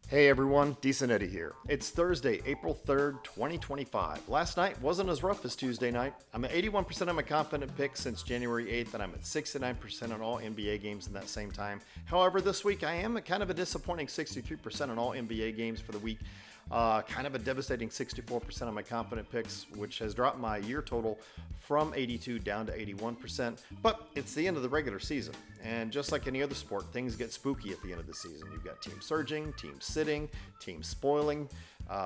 Hey everyone, Decent Eddie here. It's Thursday, April 3rd, 2025. Last night wasn't as rough as Tuesday night. I'm at 81% on my confident pick since January 8th, and I'm at 69% on all NBA games in that same time. However, this week I am at kind of a disappointing 63% on all NBA games for the week. Kind of a devastating 64% on my confident picks, which has dropped my year total from 82 down to 81%. But it's the end of the regular season, and just like any other sport, things get spooky at the end of the season. You've got teams surging, teams sitting, teams spoiling,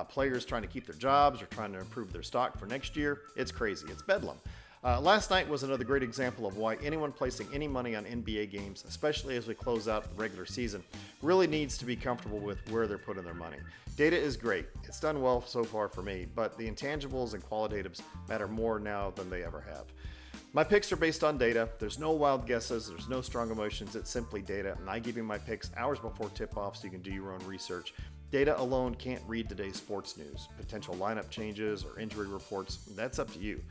players trying to keep their jobs or trying to improve their stock for next year. It's crazy. It's bedlam. Last night was another great example of why anyone placing any money on NBA games, especially as we close out the regular season, really needs to be comfortable with where they're putting their money. Data is great. It's done well so far for me, but the intangibles and qualitatives matter more now than they ever have. My picks are based on data. There's no wild guesses. There's no strong emotions. It's simply data, and I give you my picks hours before tip-off so you can do your own research. Data alone can't read today's sports news. Potential lineup changes or injury reports, that's up to you.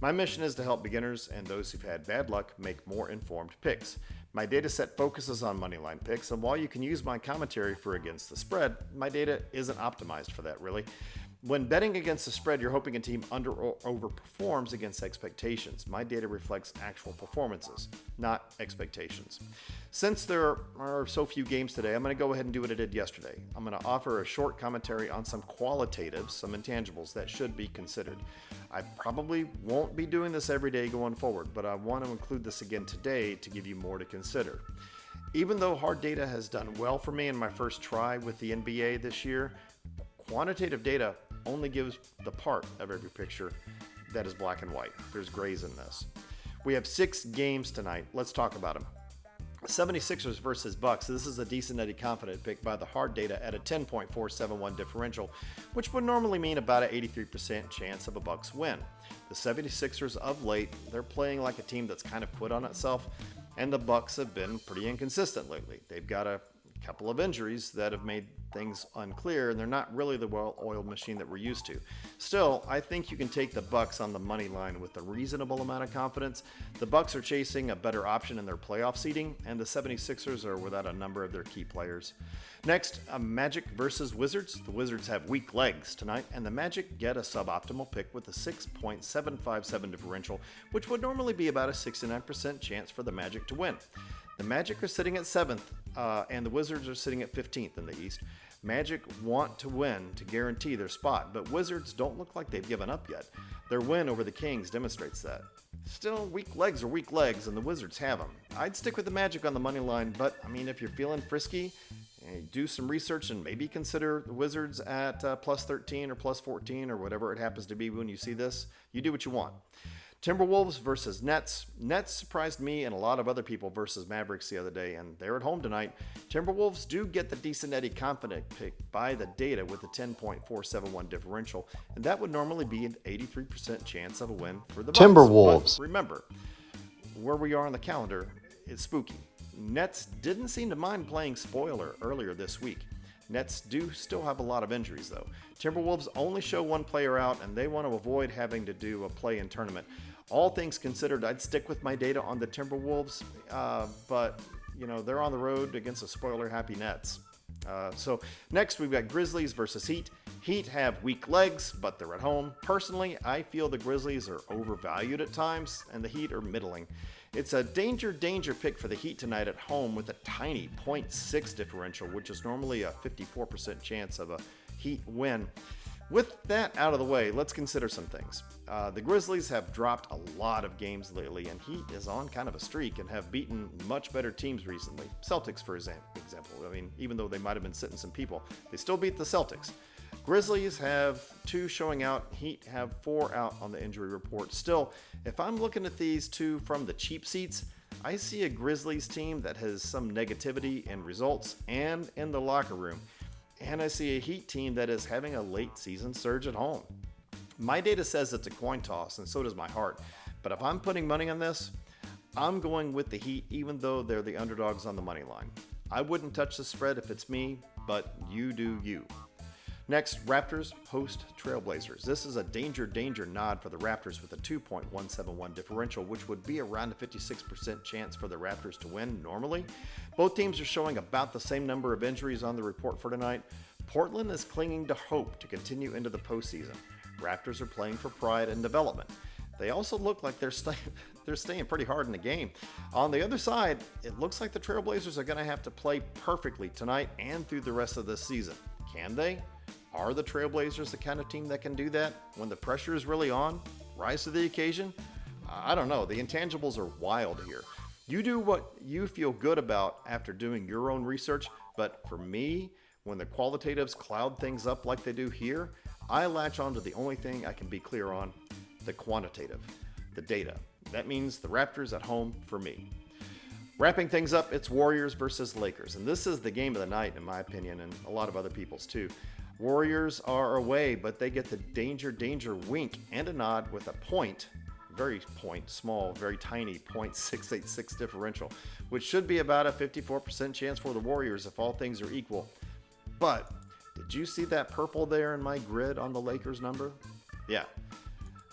My mission is to help beginners and those who've had bad luck make more informed picks. My data set focuses on moneyline picks, and while you can use my commentary for against the spread, my data isn't optimized for that really. When betting against the spread, you're hoping a team under or overperforms against expectations. My data reflects actual performances, not expectations. Since there are so few games today, I'm going to go ahead and do what I did yesterday. I'm going to offer a short commentary on some qualitatives, some intangibles that should be considered. I probably won't be doing this every day going forward, but I want to include this again today to give you more to consider. Even though hard data has done well for me in my first try with the NBA this year, quantitative data only gives the part of every picture that is black and white. There's grays in this. We have 6 games tonight. Let's talk about them. 76ers versus Bucks. This is a decent Eddie confident pick by the hard data at a 10.471 differential, which would normally mean about an 83% chance of a Bucks win. The 76ers of late, they're playing like a team that's kind of quit on itself, and the Bucks have been pretty inconsistent lately. They've got a couple of injuries that have made things unclear, and they're not really the well-oiled machine that we're used to. Still, I think you can take the Bucks on the money line with a reasonable amount of confidence. The Bucks are chasing a better option in their playoff seeding, and the 76ers are without a number of their key players. Next, Magic versus Wizards. The Wizards have weak legs tonight, and the Magic get a suboptimal pick with a 6.757 differential, which would normally be about a 69% chance for the Magic to win. The Magic are sitting at 7th, and the Wizards are sitting at 15th in the East. Magic want to win to guarantee their spot, but Wizards don't look like they've given up yet. Their win over the Kings demonstrates that. Still, weak legs are weak legs, and the Wizards have them. I'd stick with the Magic on the money line, but if you're feeling frisky, do some research and maybe consider the Wizards at plus 13 or plus 14 or whatever it happens to be when you see this. You do what you want. Timberwolves versus Nets. Nets surprised me and a lot of other people versus Mavericks the other day, and they're at home tonight. Timberwolves do get the decent Eddie confident pick by the data with a 10.471 differential, and that would normally be an 83% chance of a win for the Bucks. Timberwolves. But remember, where we are on the calendar is spooky. Nets didn't seem to mind playing spoiler earlier this week. Nets do still have a lot of injuries, though. Timberwolves only show one player out, and they want to avoid having to do a play-in tournament. All things considered, I'd stick with my data on the Timberwolves, but they're on the road against a spoiler-happy Nets. So next, we've got Grizzlies versus Heat. Heat have weak legs, but they're at home. Personally, I feel the Grizzlies are overvalued at times, and the Heat are middling. It's a danger pick for the Heat tonight at home with a tiny 0.6 differential, which is normally a 54% chance of a Heat win. With that out of the way, let's consider some things. The Grizzlies have dropped a lot of games lately, and Heat is on kind of a streak and have beaten much better teams recently. Celtics, for example. Even though they might have been sitting some people, they still beat the Celtics. Grizzlies have 2 showing out. Heat have 4 out on the injury report. Still, if I'm looking at these 2 from the cheap seats, I see a Grizzlies team that has some negativity in results and in the locker room. And I see a Heat team that is having a late season surge at home. My data says it's a coin toss, and so does my heart. But if I'm putting money on this, I'm going with the Heat, even though they're the underdogs on the money line. I wouldn't touch the spread if it's me, but you do you. Next, Raptors host Trailblazers. This is a danger nod for the Raptors with a 2.171 differential, which would be around a 56% chance for the Raptors to win normally. Both teams are showing about the same number of injuries on the report for tonight. Portland is clinging to hope to continue into the postseason. Raptors are playing for pride and development. They also look like they're staying pretty hard in the game. On the other side, it looks like the Trailblazers are going to have to play perfectly tonight and through the rest of this season. Can they? Are the Trailblazers the kind of team that can do that when the pressure is really on? Rise to the occasion? I don't know. The intangibles are wild here. You do what you feel good about after doing your own research, but for me, when the qualitatives cloud things up like they do here, I latch on to the only thing I can be clear on, the quantitative, the data. That means the Raptors at home for me. Wrapping things up, it's Warriors versus Lakers, and this is the game of the night in my opinion, and a lot of other people's too. Warriors are away, but they get the danger wink and a nod with a small, very tiny .686 differential, which should be about a 54% chance for the Warriors if all things are equal. But did you see that purple there in my grid on the Lakers number? Yeah.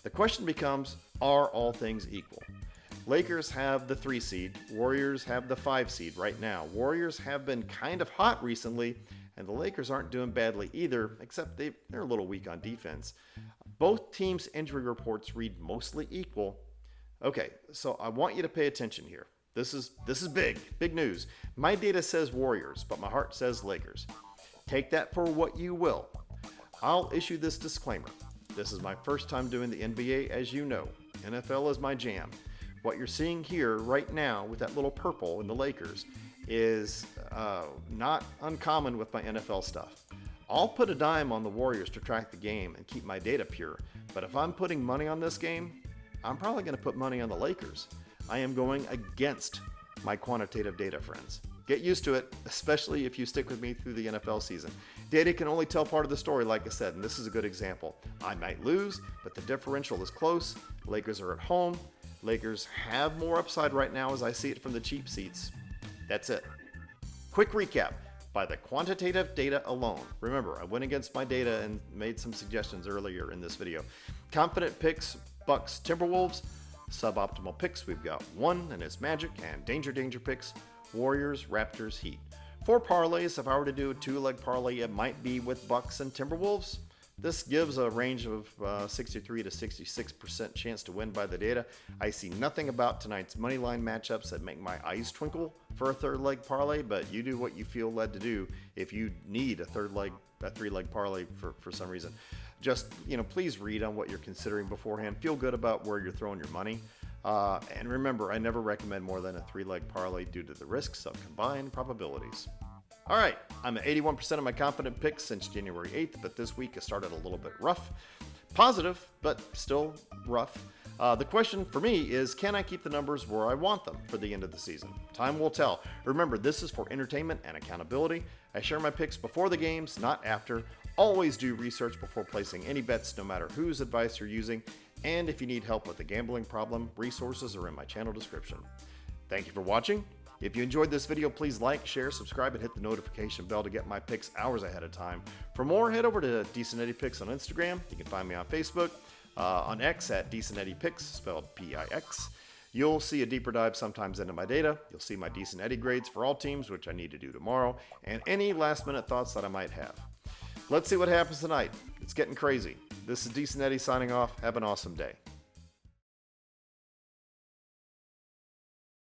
The question becomes, are all things equal? Lakers have the 3 seed, Warriors have the 5 seed right now. Warriors have been kind of hot recently, and the Lakers aren't doing badly either, except they're a little weak on defense. Both teams' injury reports read mostly equal. Okay, so I want you to pay attention here. This is big news. My data says Warriors, but my heart says Lakers. Take that for what you will. I'll issue this disclaimer. This is my first time doing the NBA, as you know. NFL is my jam. What you're seeing here right now with that little purple in the Lakers is not uncommon with my NFL stuff. I'll put a dime on the Warriors to track the game and keep my data pure, but if I'm putting money on this game, I'm probably going to put money on the Lakers. I am going against my quantitative data, friends. Get used to it, especially if you stick with me through the NFL season. Data can only tell part of the story, like I said, and this is a good example. I might lose, but the differential is close. Lakers are at home. Lakers have more upside right now as I see it from the cheap seats. That's it. Quick recap. By the quantitative data alone. Remember, I went against my data and made some suggestions earlier in this video. Confident picks, Bucks, Timberwolves. Suboptimal picks, we've got 1, and it's Magic, and danger picks, Warriors, Raptors, Heat. For parlays, if I were to do a 2-leg parlay, it might be with Bucks and Timberwolves. This gives a range of 63 to 66% chance to win by the data. I see nothing about tonight's moneyline matchups that make my eyes twinkle for a 3rd-leg parlay, but you do what you feel led to do if you need a 3-leg parlay for some reason. Just, please read on what you're considering beforehand. Feel good about where you're throwing your money. And remember, I never recommend more than a 3-leg parlay due to the risks of combined probabilities. All right, I'm at 81% of my confident picks since January 8th, but this week has started a little bit rough. Positive, but still rough. The question for me is, can I keep the numbers where I want them for the end of the season? Time will tell. Remember, this is for entertainment and accountability. I share my picks before the games, not after. Always do research before placing any bets, no matter whose advice you're using. And if you need help with a gambling problem, resources are in my channel description. Thank you for watching. If you enjoyed this video, please like, share, subscribe, and hit the notification bell to get my picks hours ahead of time. For more, head over to Decent Eddie Picks on Instagram. You can find me on Facebook, on X at Decent Eddie Picks, spelled P-I-X. You'll see a deeper dive sometimes into my data. You'll see my Decent Eddie grades for all teams, which I need to do tomorrow, and any last-minute thoughts that I might have. Let's see what happens tonight. It's getting crazy. This is Decent Eddie signing off. Have an awesome day.